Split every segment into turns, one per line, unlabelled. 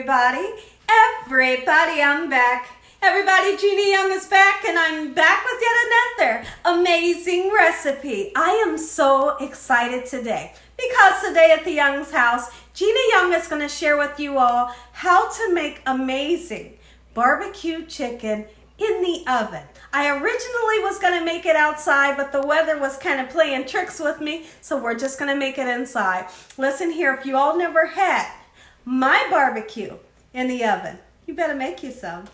everybody. I'm back. Everybody, Gina Young is back, and I'm back with yet another amazing recipe. I am so excited today because today at the Young's house, Gina Young is going to share with you all how to make amazing barbecue chicken in the oven. I originally was going to make it outside, but the weather was kind of playing tricks with me, so we're just going to make it inside. Listen here, if you all never had my barbecue in the oven, you better make you some.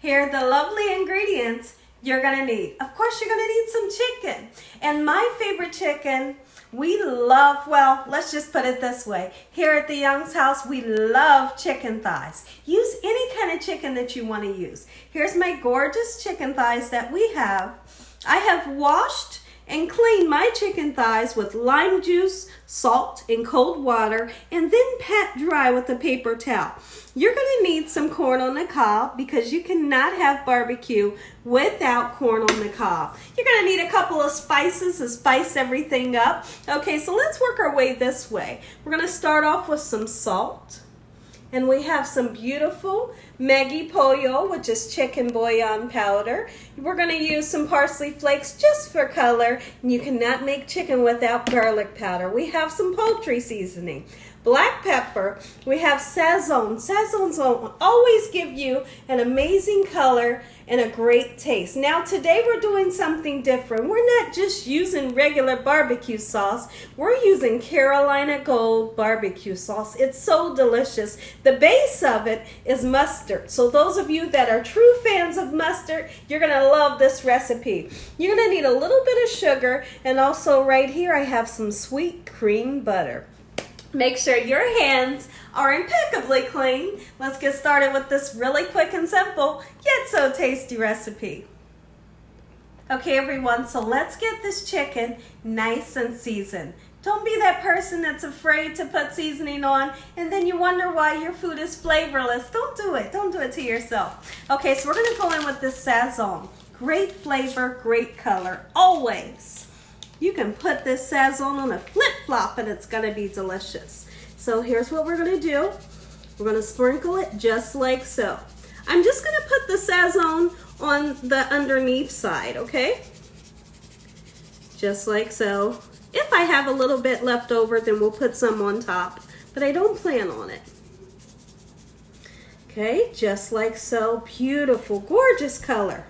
Here are the lovely ingredients you're going to need. Of course, you're going to need some chicken. And my favorite chicken, we love, well, let's just put it this way. Here at the Young's house, we love chicken thighs. Use any kind of chicken that you want to use. Here's my gorgeous chicken thighs that we have. I have washed and cleaned my chicken thighs with lime juice, salt, and cold water, and then pat dry with a paper towel. You're going to need some corn on the cob because you cannot have barbecue without corn on the cob. You're going to need a couple of spices to spice everything up. Okay, so let's work our way this way. We're going to start off with some salt. And we have some beautiful Maggie pollo, which is chicken bouillon powder. We're going to use some parsley flakes just for color. And you cannot make chicken without garlic powder. We have some poultry seasoning. Black pepper. We have Sazon. Sazons will always give you an amazing color and a great taste. Now today we're doing something different. We're not just using regular barbecue sauce. We're using Carolina Gold Bbq sauce. It's so delicious. The base of it is mustard. So those of you that are true fans of mustard, you're going to love this recipe. You're going to need a little bit of sugar, and also right here I have some sweet cream butter. Make sure your hands are impeccably clean. Let's get started with this really quick and simple, yet so tasty recipe. Okay, everyone, so let's get this chicken nice and seasoned. Don't be that person that's afraid to put seasoning on and then you wonder why your food is flavorless. Don't do it. Don't do it to yourself. Okay, so we're going to go in with this Sazon. Great flavor, great color, always. You can put this Sazon on a flip-flop and it's going to be delicious. So here's what we're going to do. We're going to sprinkle it just like so. I'm just going to put the Sazon on the underneath side, okay? Just like so. If I have a little bit left over, then we'll put some on top, but I don't plan on it. Okay, just like so. Beautiful, gorgeous color.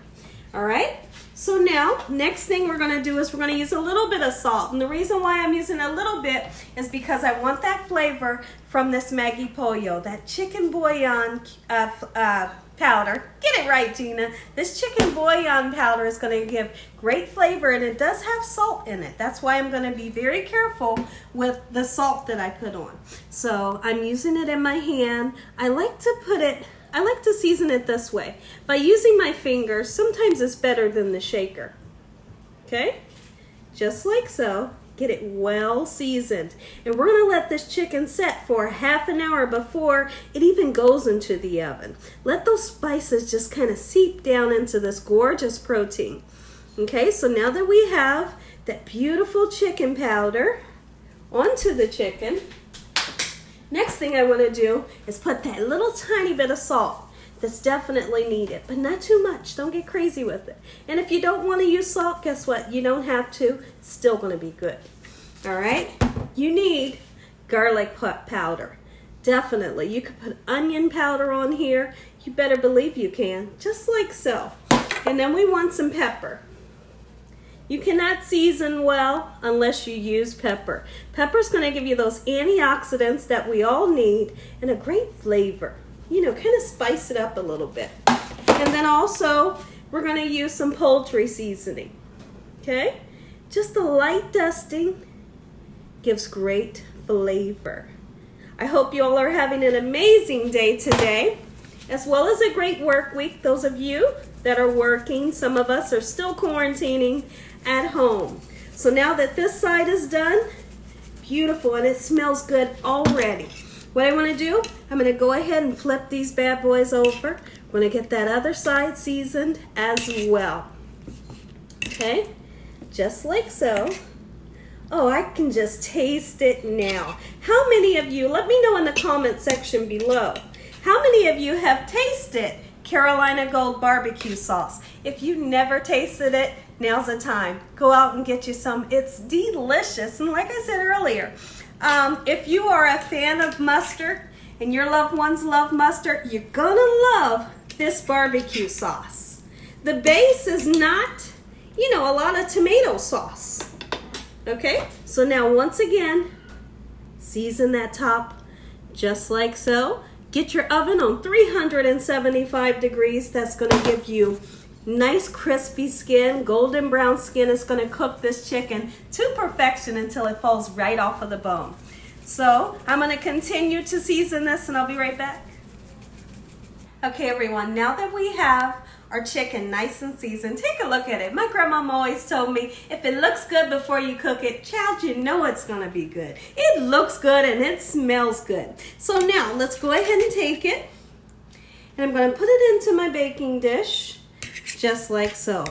All right. So now, next thing we're going to do is we're going to use a little bit of salt. And the reason why I'm using a little bit is because I want that flavor from this Maggie pollo, that chicken bouillon powder. Get it right, Gina. This chicken bouillon powder is going to give great flavor, and it does have salt in it. That's why I'm going to be very careful with the salt that I put on. So I'm using it in my hand. I like to season it this way. By using my fingers, sometimes it's better than the shaker. Okay? Just like so. Get it well seasoned. And we're going to let this chicken set for half an hour before it even goes into the oven. Let those spices just kind of seep down into this gorgeous protein. Okay, so now that we have that beautiful chicken powder onto the chicken, next thing I want to do is put that little tiny bit of salt that's definitely needed, but not too much. Don't get crazy with it. And if you don't want to use salt, guess what? You don't have to. It's still going to be good. All right? You need garlic powder. Definitely. You could put onion powder on here. You better believe you can. Just like so. And then we want some pepper. You cannot season well unless you use pepper. Pepper's going to give you those antioxidants that we all need and a great flavor. You know, kind of spice it up a little bit. And then also, we're going to use some poultry seasoning. Okay? Just a light dusting gives great flavor. I hope you all are having an amazing day today, as well as a great work week. Those of you that are working, some of us are still quarantining at home. So now that this side is done, beautiful, and it smells good already. What I want to do, I'm going to go ahead and flip these bad boys over. I'm going to get that other side seasoned as well. Okay, just like so. Oh, I can just taste it now. How many of you, let me know in the comment section below, how many of you have tasted Carolina Gold Barbecue sauce? If you never tasted it, now's the time. Go out and get you some. It's delicious. And like I said earlier, if you are a fan of mustard and your loved ones love mustard, you're gonna love this barbecue sauce. The base is not, you know, a lot of tomato sauce. Okay, so now once again, season that top just like so. Get your oven on 375 degrees. That's going to give you nice crispy skin, golden brown skin. It's going to cook this chicken to perfection until it falls right off of the bone. So I'm going to continue to season this and I'll be right back. Okay everyone, now that we have our chicken nice and seasoned, take a look at it. My grandmama always told me, if it looks good before you cook it, child, you know it's gonna be good. It looks good and it smells good. So now let's go ahead and take it, and I'm gonna put it into my baking dish, just like so.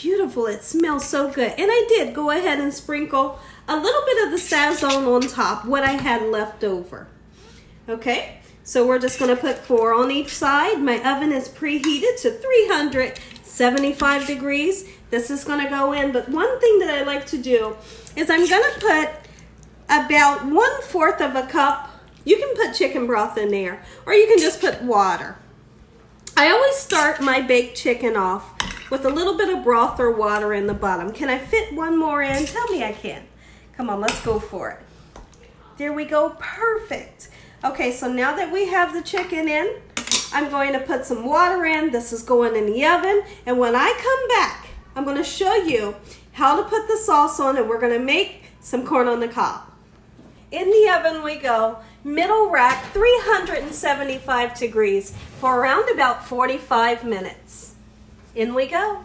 Beautiful, it smells so good. And I did go ahead and sprinkle a little bit of the Sazon on top, what I had left over. Okay. So we're just going to put 4 on each side. My oven is preheated to 375 degrees. This is going to go in. But one thing that I like to do is I'm going to put about 1/4 of a cup. You can put chicken broth in there, or you can just put water. I always start my baked chicken off with a little bit of broth or water in the bottom. Can I fit one more in? Tell me I can. Come on, let's go for it. There we go. Perfect. Okay, so now that we have the chicken in, I'm going to put some water in. This is going in the oven. And when I come back, I'm going to show you how to put the sauce on, and we're going to make some corn on the cob. In the oven we go, middle rack, 375 degrees for around about 45 minutes. In we go.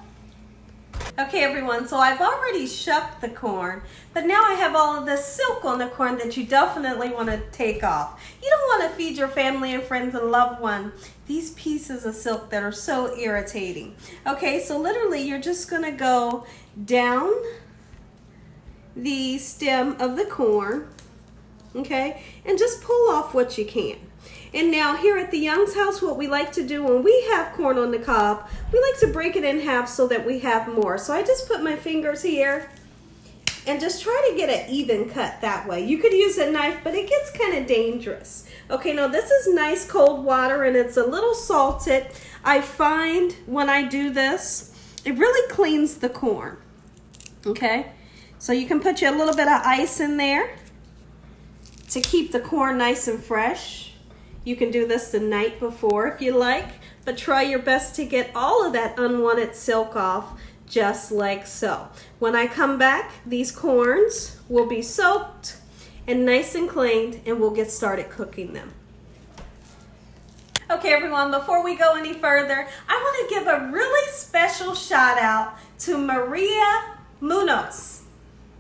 Okay everyone, so I've already shucked the corn, but now I have all of this silk on the corn that you definitely want to take off. You don't want to feed your family and friends and loved one these pieces of silk that are so irritating. Okay, so literally you're just going to go down the stem of the corn, okay, and just pull off what you can. And now here at the Young's house, what we like to do when we have corn on the cob, we like to break it in half so that we have more. So I just put my fingers here and just try to get an even cut that way. You could use a knife, but it gets kind of dangerous. Okay, now this is nice cold water and it's a little salted. I find when I do this, it really cleans the corn. Okay, so you can put a little bit of ice in there to keep the corn nice and fresh. You can do this the night before if you like, but try your best to get all of that unwanted silk off, just like so. When I come back, these corns will be soaked and nice and cleaned, and we'll get started cooking them. Okay everyone, before we go any further, I want to give a really special shout out to Maria Munoz.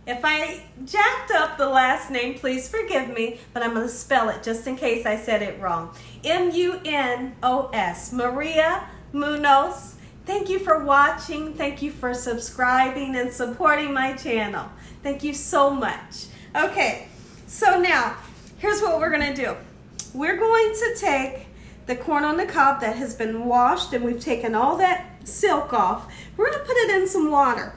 If I jacked up the last name, please forgive me, but I'm going to spell it just in case I said it wrong. M-U-N-O-S, Maria Munoz. Thank you for watching. Thank you for subscribing and supporting my channel. Thank you so much. Okay, so now, here's what we're going to do. We're going to take the corn on the cob that has been washed and we've taken all that silk off. We're going to put it in some water.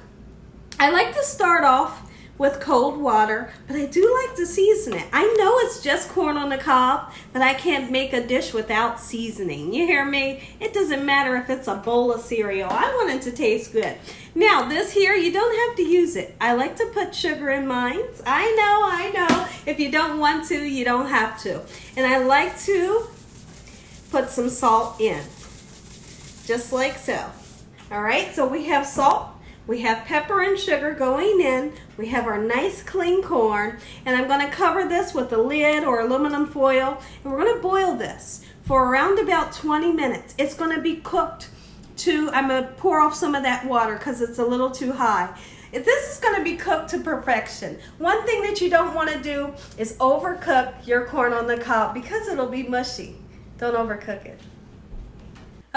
I like to start off with cold water, but I do like to season it. I know it's just corn on the cob, but I can't make a dish without seasoning. You hear me? It doesn't matter if it's a bowl of cereal. I want it to taste good. Now this here, you don't have to use it. I like to put sugar in mine. I know. If you don't want to, you don't have to. And I like to put some salt in, just like so. All right, so we have salt. We have pepper and sugar going in. We have our nice clean corn, and I'm going to cover this with a lid or aluminum foil, and we're going to boil this for around about 20 minutes. It's going to be cooked to, I'm going to pour off some of that water because it's a little too high. This is going to be cooked to perfection. One thing that you don't want to do is overcook your corn on the cob because it'll be mushy. Don't overcook it.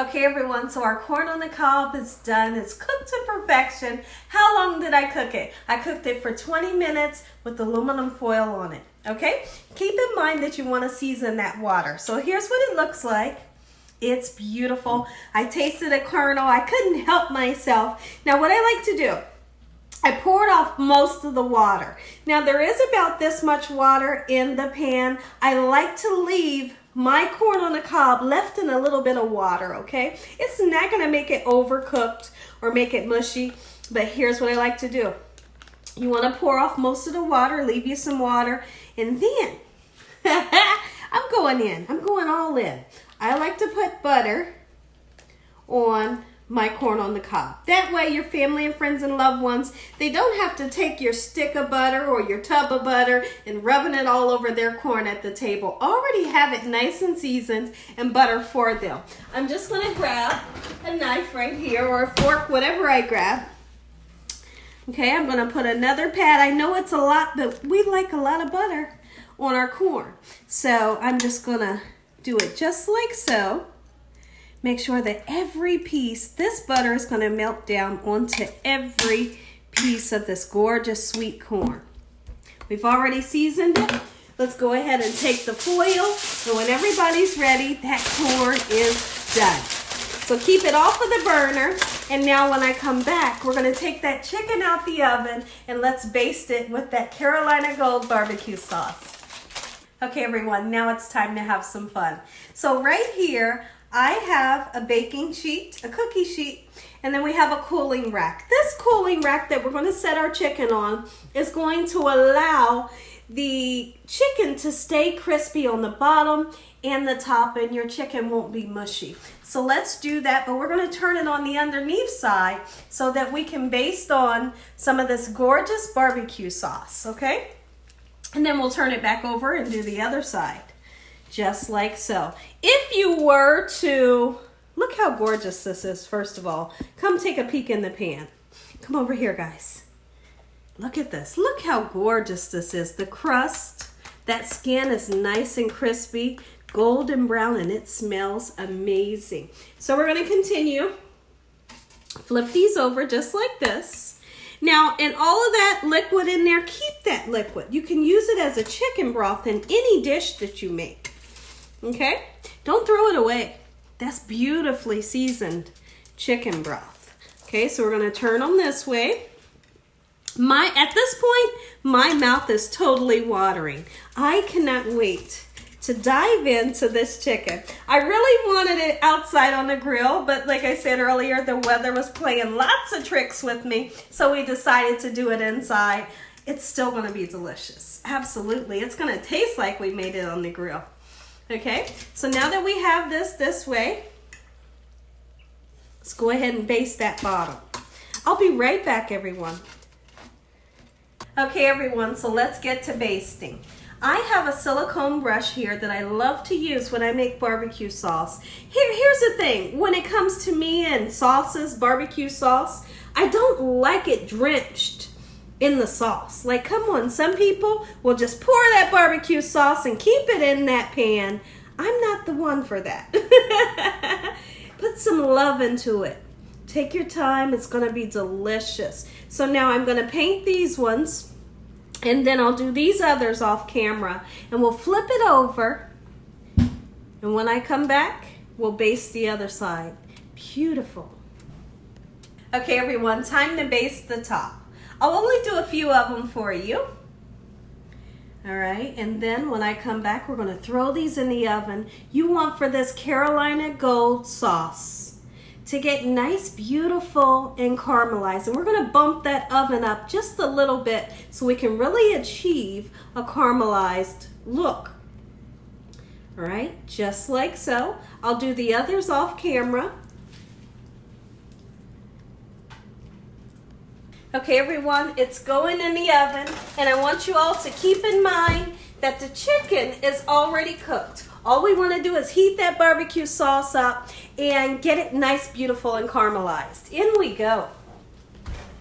Okay everyone, so our corn on the cob is done. It's cooked to perfection. How long did I cook it? I cooked it for 20 minutes with aluminum foil on it. Okay? Keep in mind that you want to season that water. So here's what it looks like. It's beautiful. I tasted a kernel. I couldn't help myself. Now what I like to do, I poured off most of the water. Now there is about this much water in the pan. I like to leave my corn on the cob left in a little bit of water, okay? It's not gonna make it overcooked or make it mushy, but here's what I like to do. You wanna pour off most of the water, leave you some water, and then, I'm going all in. I like to put butter on my corn on the cob. That way your family and friends and loved ones, they don't have to take your stick of butter or your tub of butter and rubbing it all over their corn at the table. Already have it nice and seasoned and butter for them. I'm just gonna grab a knife right here or a fork, whatever I grab. Okay, I'm gonna put another pat. I know it's a lot, but we like a lot of butter on our corn. So I'm just gonna do it just like so. Make sure that every piece, this butter is going to melt down onto every piece of this gorgeous sweet corn. We've already seasoned it. Let's go ahead and take the foil, and when everybody's ready, that corn is done. So keep it off of the burner, and now when I come back, we're going to take that chicken out the oven, and let's baste it with that Carolina Gold Bbq sauce. Okay everyone, now it's time to have some fun. So right here, I have a baking sheet, a cookie sheet, and then we have a cooling rack. This cooling rack that we're going to set our chicken on is going to allow the chicken to stay crispy on the bottom and the top, and your chicken won't be mushy. So let's do that, but we're going to turn it on the underneath side so that we can baste on some of this gorgeous barbecue sauce, okay? And then we'll turn it back over and do the other side. Just like so. If you were to, look how gorgeous this is, first of all. Come take a peek in the pan. Come over here, guys. Look at this. Look how gorgeous this is. The crust, that skin is nice and crispy, golden brown, and it smells amazing. So we're going to continue. Flip these over just like this. Now, in all of that liquid in there, keep that liquid. You can use it as a chicken broth in any dish that you make. Okay? Don't throw it away. That's beautifully seasoned chicken broth. Okay, so we're going to turn them this way. At this point, my mouth is totally watering. I cannot wait to dive into this chicken. I really wanted it outside on the grill, but like I said earlier, the weather was playing lots of tricks with me, so we decided to do it inside. It's still going to be delicious. Absolutely. It's going to taste like we made it on the grill. Okay, so now that we have this way, let's go ahead and baste that bottom. I'll be right back, everyone. Okay, everyone, so let's get to basting. I have a silicone brush here that I love to use when I make barbecue sauce. Here's the thing, when it comes to me and sauces, barbecue sauce, I don't like it drenched in the sauce. Like, come on, some people will just pour that barbecue sauce and keep it in that pan. I'm not the one for that. Put some love into it. Take your time, it's gonna be delicious. So now I'm gonna paint these ones, and then I'll do these others off camera, and we'll flip it over, and when I come back, we'll baste the other side. Beautiful. Okay everyone, time to baste the top. I'll only do a few of them for you. All right, and then when I come back, we're gonna throw these in the oven. You want for this Carolina Gold sauce to get nice, beautiful, and caramelized. And we're gonna bump that oven up just a little bit so we can really achieve a caramelized look. All right, just like so. I'll do the others off camera. Okay everyone, it's going in the oven, and I want you all to keep in mind that the chicken is already cooked. All we want to do is heat that barbecue sauce up and get it nice, beautiful, and caramelized. In we go.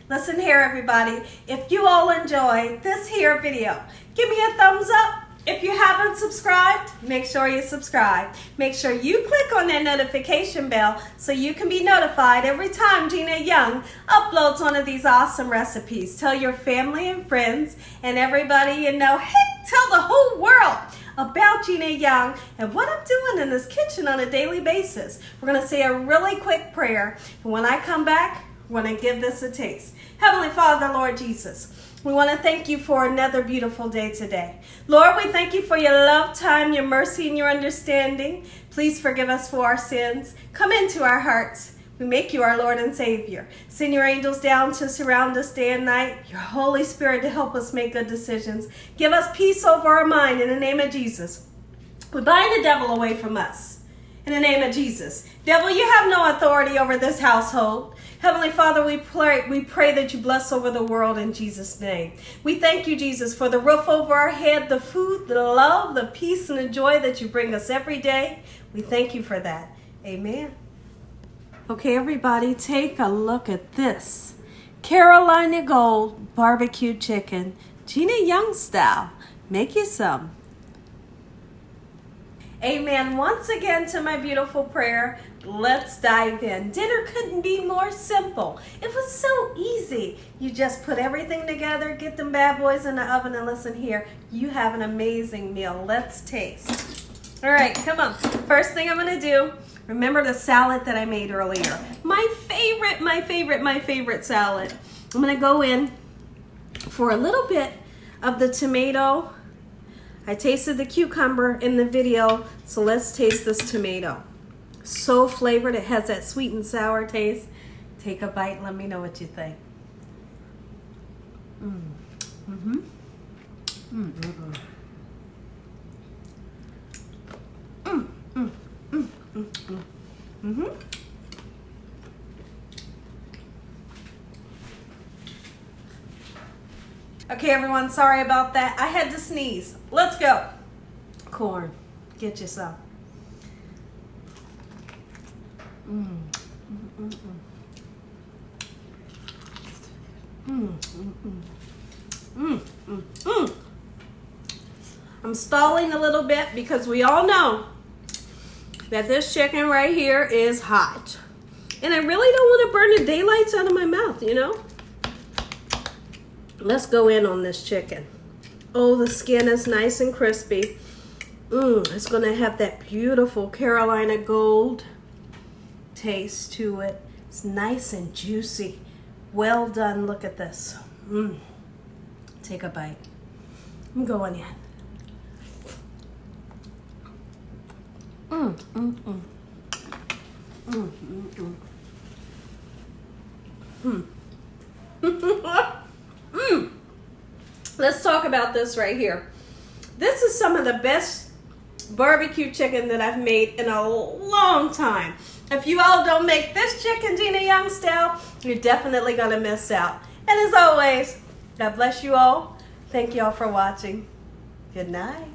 Listen here everybody, if you all enjoyed this here video, give me a thumbs up If you haven't subscribed, make sure you subscribe. Make sure you click on that notification bell so you can be notified every time Gina Young uploads one of these awesome recipes. Tell your family and friends and everybody you know, heck, tell the whole world about Gina Young and what I'm doing in this kitchen on a daily basis. We're going to say a really quick prayer. And when I come back, we're going to give this a taste. Heavenly Father, Lord Jesus, we want to thank you for another beautiful day today. Lord, we thank you for your love, time, your mercy, and your understanding. Please forgive us for our sins. Come into our hearts. We make you our Lord and Savior. Send your angels down to surround us day and night. Your Holy Spirit to help us make good decisions. Give us peace over our mind in the name of Jesus. We bind the devil away from us in the name of Jesus. Devil, you have no authority over this household. Heavenly Father, we pray that you bless over the world in Jesus' name. We thank you, Jesus, for the roof over our head, the food, the love, the peace, and the joy that you bring us every day. We thank you for that. Amen. Okay, everybody, take a look at this. Carolina Gold Bbq Chicken, Gina Young style. Make you some. Amen. Once again to my beautiful prayer. Let's dive in. Dinner couldn't be more simple. It was so easy. You just put everything together, get them bad boys in the oven, and listen here. You have an amazing meal. Let's taste. All right, come on. First thing I'm going to do, remember the salad that I made earlier. My favorite salad. I'm going to go in for a little bit of the tomato. I tasted the cucumber in the video, so let's taste this tomato. So flavored, it has that sweet and sour taste. Take a bite and let me know what you think. Okay, everyone, sorry about that. I had to sneeze. Let's go. Corn, get you some. I'm stalling a little bit because we all know that this chicken right here is hot. And I really don't want to burn the daylights out of my mouth, you know? Let's go in on this chicken. Oh, the skin is nice and crispy. It's going to have that beautiful Carolina Gold taste to it. It's nice and juicy. Well done. Look at this. Take a bite. I'm going in. Let's talk about this right here. This is some of the best barbecue chicken that I've made in a long time. If you all don't make this chicken Gina Young style, you're definitely going to miss out. And as always, God bless you all. Thank you all for watching. Good night.